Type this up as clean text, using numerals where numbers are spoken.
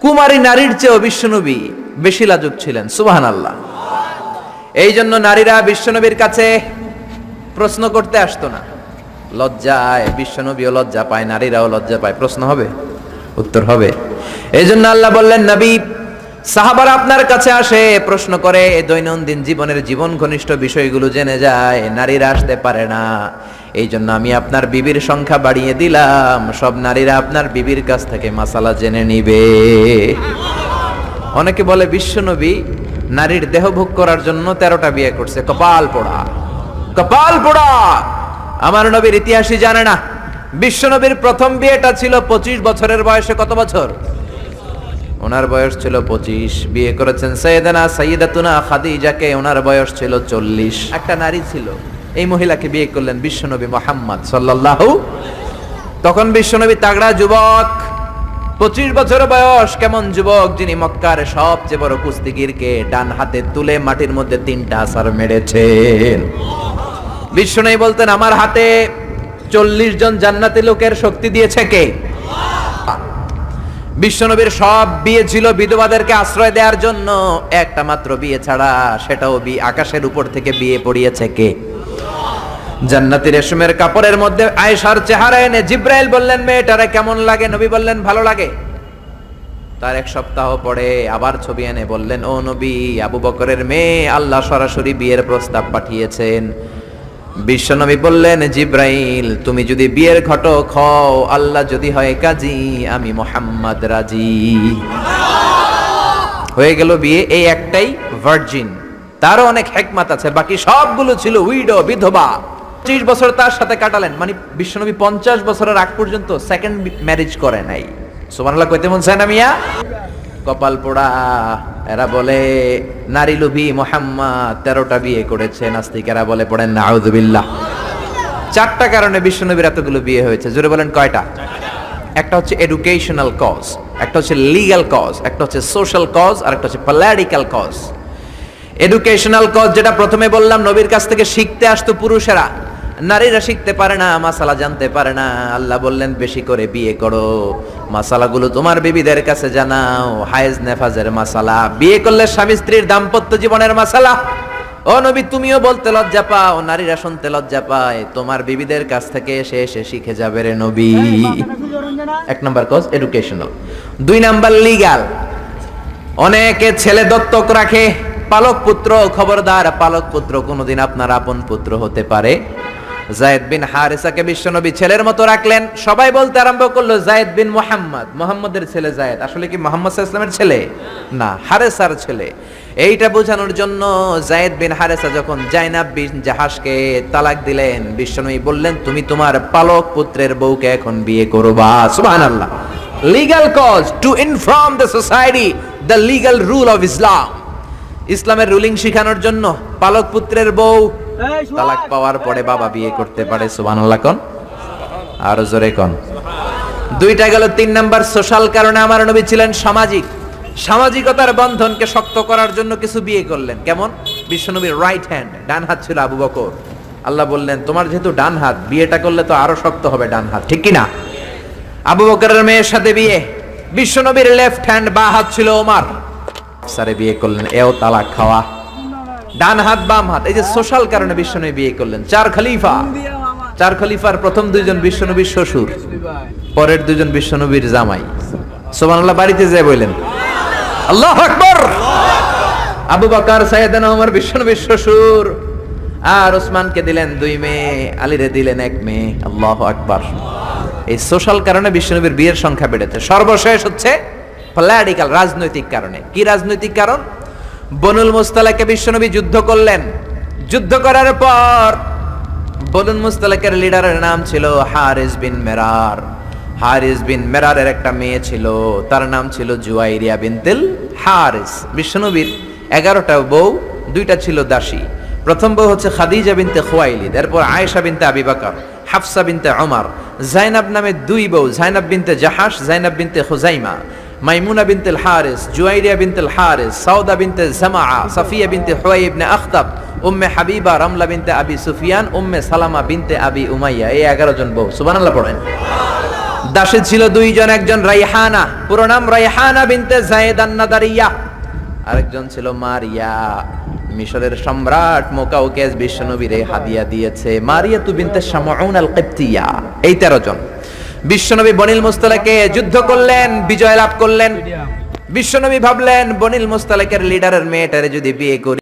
কুমারী নারীর চেয়েও বিশ্বনবী বেশি লাজুক ছিলেন, সুবহানাল্লাহ। এই জন্য নারীরা বিশ্বনবীর কাছে প্রশ্ন করতে আসতো না, লজ্জায়। বিশ্বনবীও লজ্জা পায়, নারীরাও লজ্জা পায়, প্রশ্ন হবে, উত্তর হবে। এই জন্য আল্লাহ বললেন, নবী সাহাবারা আপনার কাছে আসে, প্রশ্ন করে, দৈনন্দিন জীবনের জীবন ঘনিষ্ঠ বিষয়গুলো জেনে যায়, নারীরা আসতে পারে না। এই জন্য আমি আপনার বিবির সংখ্যা বাড়িয়ে দিলাম, সব নারীরা আপনার বিবির কাছ থেকে মাসালা জেনে নিবে। অনেকে বলে বিশ্বনবী নারীর দেহ ভোগ করার জন্য 13টা বিয়ে করছে। কপাল পোড়া, কপাল পোড়া। আমার নবীর ইতিহাসই জানে না। বিশ্বনবীর প্রথম বিয়েটা ছিল 25 বছরের বয়সে। কত বছর? ওনার বয়স ছিল 25। বিয়ে করেছেন সাইয়েদাতুনা খাদিজাকে, ওনার বয়স ছিল 40। একটা নারী ছিল, এই মহিলাকে বিয়ে করলেন বিশ্বনবী মুহাম্মদ সাল্লাল্লাহু। তখন বিশ্বনবী তাগড়া যুবক, 25 বছর বয়স। কেমন যুবক? যিনি মক্কার সবচেয়ে বড় কুস্তিগিরকে ডান হাতে তুলে মাটির মধ্যে 3টা আছাড় মেরেছেন। বিশ্বনবী বলতেন, আমার হাতে 40 জন জান্নাতি লোকের শক্তি দিয়েছে কে? বিশ্বনবীর সব বিয়ে ছিল বিধবাদেরকে আশ্রয় দেওয়ার জন্য, একটা মাত্র বিয়ে ছাড়া, সেটাও আকাশের উপর থেকে বিয়ে পড়িয়েছে কে? জান্নাতি রেশমের কাপড়ের মধ্যে আয়েশার চেহারা এনে জিব্রাইল বললেন, মেয়েটারে কেমন লাগে? নবী বললেন, ভালো লাগে। তার 1 সপ্তাহ পরে আবার ছবি এনে বললেন, ও নবী, আবু বকরের মেয়ে, আল্লাহ সরাসরি বিয়ের প্রস্তাব পাঠিয়েছেন। বিশ্বনবী বললেন, জিব্রাইল, তুমি যদি বিয়ের ঘটক হও, আল্লাহ যদি হয় কাজী, আমি মুহাম্মদ রাজি। হয়ে গেল বিয়ে। এই একটাই ভার্জিন, তারও অনেক হিকমত আছে, বাকি সবগুলো ছিল উইডো, বিধবা। 30 বছর তার সাথে কাটালেন, মানে বিশ্বনবী 50 বছরের আগ পর্যন্ত সেকেন্ড ম্যারেজ করে নাই। সুবহানাল্লাহ কইতে মন চায় না মিয়া? কপাল পোড়া। এরা বলে নারী লোভী মুহাম্মদ 13টা বিয়ে করেছে। নাস্তিকেরা বলে, পড়েন নাউযুবিল্লাহ। 4টা কারণে বিশ্বনবীর এতগুলো বিয়ে হয়েছে। জোরে বলেন, কয়টা? একটা হচ্ছে এডুকেশনাল কজ, একটা হচ্ছে লিগ্যাল কজ, একটা হচ্ছে সোশ্যাল কজ, আর একটা হচ্ছে পলিটিক্যাল কজ। এডুকেশনাল কজ যেটা প্রথমে বললাম, নবীর কাছ থেকে শিখতে আসতো পুরুষেরা, নারীরা শিখতে পারে না, মাসালা জানতে পারে না। আল্লাহ বললেন, বেশি করে বিয়ে করো, মাসালাগুলো তোমার বিবিদের কাছে জানাও, হায়েজ নেফাজের মাসালা, বিয়ে করলে স্বামী স্ত্রীর দাম্পত্য জীবনের মাসালা। ও নবী, তুমিও বলতে লজ্জা পাও, নারীরা শুনতে লজ্জা পায়, তোমার বিবিদের কাছ থেকে এসে এসে শিখে যাবে রে নবী। 1 নম্বর কজ এডুকেশনাল। 2 number legal. অনেকে ছেলে দত্তক রাখে, পালক পুত্র। খবরদার, পালক পুত্র কোনোদিন আপনার আপন পুত্র হতে পারে। যায়েদ বিন হারেসাকে বিশ্বনবী ছেলের মতো রাখলেন। সবাই বলতে আরম্ভ করলো, যায়েদ বিন মুহাম্মদ, মুহাম্মদের ছেলে যায়েদ। আসলে কি মুহাম্মদ সাল্লাল্লাহু আলাইহি ওয়াসাল্লামের ছেলে? না, হারেসার ছেলে। এইটা বোঝানোর জন্য যায়েদ বিন হারেসা যখন জাইনাব বিন জাহাশকে তালাক দিলেন, বিশ্বনবী বললেন, তুমি তোমার পালক পুত্রের বউকে এখন বিয়ে করবা। সুবহানাল্লাহ। Legal cause, to inform the society the legal rule of Islam. ইসলামের রুলিং শিখানোর জন্য পালক পুত্রের বউ তালাক পাওয়ার পরে বাবা বিয়ে করতে পারে। সুবহানাল্লাহ কোন? আর জোরে কোন? 2টা গেল। 3 নাম্বার সোশ্যাল কারণে আমার নবী ছিলেন সামাজিক। সামাজিকতার বন্ধনকে শক্ত করার জন্য কিছু বিয়ে করলেন। কেমন? বিশ্বনবীর রাইট হ্যান্ড, ডান হাত ছিল আবু বকর। আল্লাহ বললেন, তোমার যেহেতু ডান হাত, বিয়েটা করলে তো আরো শক্ত হবে ডান হাত, ঠিক কি না? আবু বকরের মেয়ের সাথে বিয়ে। বিশ্বনবীর লেফট হ্যান্ড, বা হাত ছিল ওমর। সারে বিয়ে করলেন, এও তালাক খাওয়া। ডান হাত বাম হাত। এই যে সোশ্যাল কারণে বিশ্বনবী বিয়ে করলেন। 4 খলিফা। 4 খলিফার প্রথম 2 জন বিশ্বনবীর শ্বশুর, পরের 2 জন বিশ্বনবীর জামাই। সুবহানাল্লাহ। বাড়িতে যেয়ে বললেন, আল্লাহু আকবার। আবু বকর সাইয়েদনা ওমর বিশ্বনবীর শ্বশুর, আর ওসমানকে দিলেন 2 মেয়ে, আলীরে দিলেন 1 মেয়ে। আল্লাহু আকবার। এই সোশ্যাল কারণে বিশ্বনবীর বিয়ের সংখ্যা বেড়েছে। সর্বশেষ হচ্ছে পলিটিক্যাল, রাজনৈতিক কারণে। কি রাজনৈতিক কারণ? বনুল মুস্তালাকে বিশ্বনবী যুদ্ধ করলেন। যুদ্ধ করার পর বনুল মুস্তালাকের লিডারের নাম ছিল হারিস বিন মেরার। হারিস বিন মেরারের একটা মেয়ে ছিল, তার নাম ছিল জুয়াইরিয়া বিনতুল হারিস। বিশ্বনবীর 11টা বউ, 2টা ছিল দাসী। প্রথম বউ হচ্ছে খাদিজা বিনতে খুয়াইলিদ, এরপর আয়েশা বিনতে আবি বকর, হাফসা বিনতে ওমর, জাইনাব নামে 2 বউ, জাইনাব বিনতে জাহাশ, জাইনাব বিনতে খুজাইমা, মাইমুনা বিনতুল হারিস, জুয়াইরিয়া বিনতুল হারিস, সাউদা বিনতে জামাআ, সাফিয়া বিনতে হুয়াই ইবনে আখতাব, উম্মে হাবিবা, রামলা বিনতে আবি সুফিয়ান, উম্মে সালামা বিনতে আবি উমাইয়া। এই 11 জন বউ। সুবহানাল্লাহ পড়েন। দাসী ছিল দুইজন, একজন রাইহানা, পুরো নাম রাইহানা বিনতে যায়েদ আন-নাদারিয়া, আরেকজন ছিল মারিয়া। মিশরের সম্রাট মুকাউকেস বিশ্বনবীরে হাদিয়া দিয়েছে মারিয়া বিনতে শামউন আল-কিবতিয়া। এই 13 জন বিশ্বনবী বনিল মুস্তালাকে যুদ্ধ করলেন, বিজয় লাভ করলেন। বিশ্বনবী ভাবলেন বনিল মুস্তালাকের লিডারের মেয়েটারে যদি বিয়ে করি